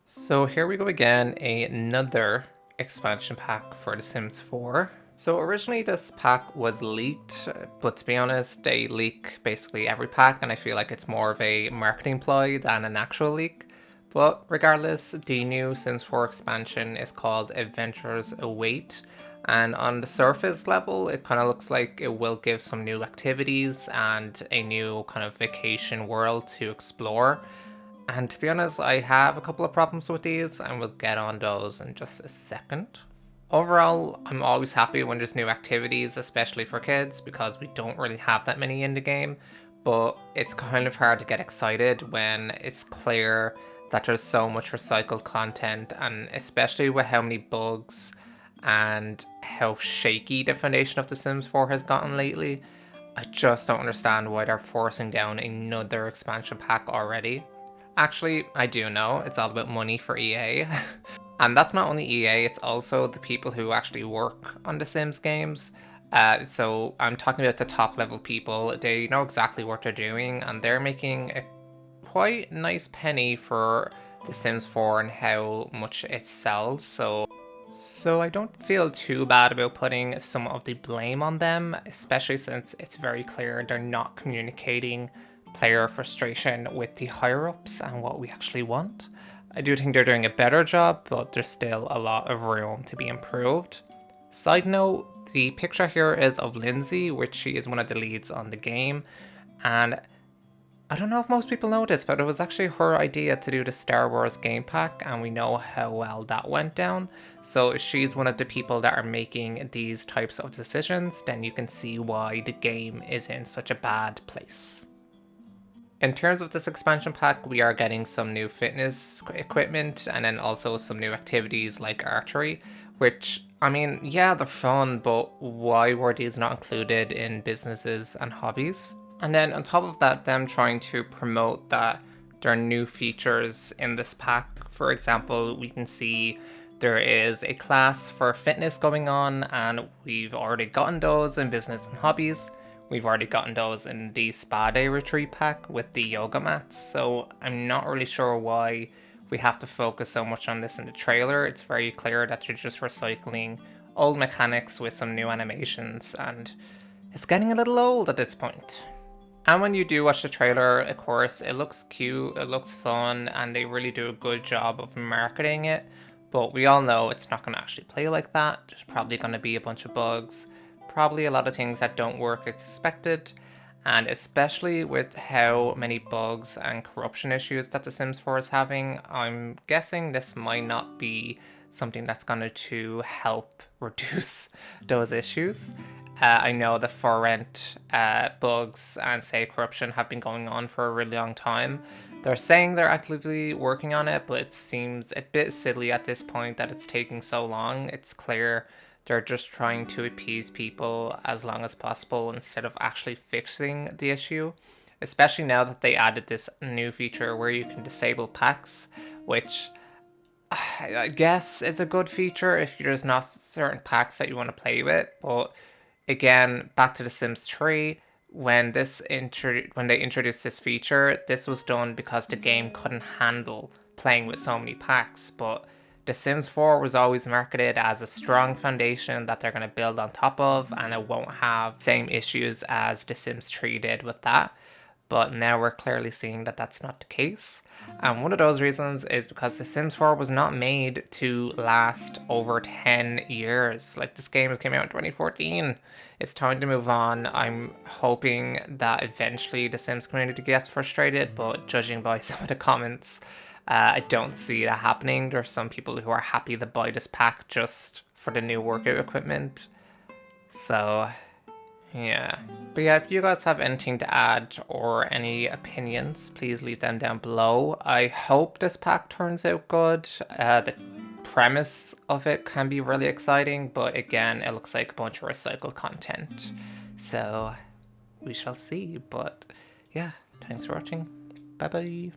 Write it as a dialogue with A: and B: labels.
A: So here we go again, another expansion pack for The Sims 4. So originally this pack was leaked, but to be honest, they leak basically every pack, and I feel like it's more of a marketing ploy than an actual leak. But regardless, the new Sims 4 expansion is called Adventures Await, and on the surface level, it kind of looks like it will give some new activities and a new kind of vacation world to explore. And to be honest, I have a couple of problems with these, and we'll get on those in just a second. Overall, I'm always happy when there's new activities, especially for kids, because we don't really have that many in the game. But it's kind of hard to get excited when it's clear that there's so much recycled content, and especially with how many bugs and how shaky the foundation of The Sims 4 has gotten lately. I just don't understand why they're forcing down another expansion pack already. Actually, I do know. It's all about money for EA. And that's not only EA, it's also the people who actually work on the Sims games. So I'm talking about the top level people. They know exactly what they're doing, and they're making a quite nice penny for The Sims 4 and how much it sells. So I don't feel too bad about putting some of the blame on them, especially since it's very clear they're not communicating player frustration with the higher ups and what we actually want. I do think they're doing a better job, but there's still a lot of room to be improved. Side note, the picture here is of Lindsay, which she is one of the leads on the game, and I don't know if most people know this, but it was actually her idea to do the Star Wars game pack, and we know how well that went down. So she's one of the people that are making these types of decisions, then you can see why the game is in such a bad place. In terms of this expansion pack, we are getting some new fitness equipment and then also some new activities like archery, which, I mean, yeah, they're fun, but why were these not included in businesses and hobbies? And then on top of that, them trying to promote that there are new features in this pack. For example, we can see there is a class for fitness going on, and we've already gotten those in business and hobbies. We've already gotten those in the spa day retreat pack with the yoga mats, so I'm not really sure why we have to focus so much on this in the trailer. It's very clear that you're just recycling old mechanics with some new animations, and it's getting a little old at this point. And when you do watch the trailer, of course, it looks cute, it looks fun, and they really do a good job of marketing it. But we all know it's not going to actually play like that. There's probably going to be a bunch of bugs, probably a lot of things that don't work as expected. And especially with how many bugs and corruption issues that The Sims 4 is having, I'm guessing this might not be something that's going to help reduce those issues. I know the for rent bugs and say corruption have been going on for a really long time. They're saying they're actively working on it, but it seems a bit silly at this point that it's taking so long. It's clear they're just trying to appease people as long as possible instead of actually fixing the issue. Especially now that they added this new feature where you can disable packs, which I guess it's a good feature if there's not certain packs that you want to play with. But again, back to The Sims 3, when when they introduced this feature, this was done because the game couldn't handle playing with so many packs. But The Sims 4 was always marketed as a strong foundation that they're going to build on top of, and it won't have same issues as The Sims 3 did with that. But now we're clearly seeing that that's not the case. And one of those reasons is because The Sims 4 was not made to last over 10 years. Like, this game came out in 2014. It's time to move on. I'm hoping that eventually the Sims community gets frustrated, but judging by some of the comments, I don't see that happening. There's some people who are happy to buy this pack just for the new workout equipment. So yeah. But yeah, if you guys have anything to add or any opinions, please leave them down below. I hope this pack turns out good. The premise of it can be really exciting, but again, it looks like a bunch of recycled content. So we shall see. But yeah, thanks for watching. Bye bye.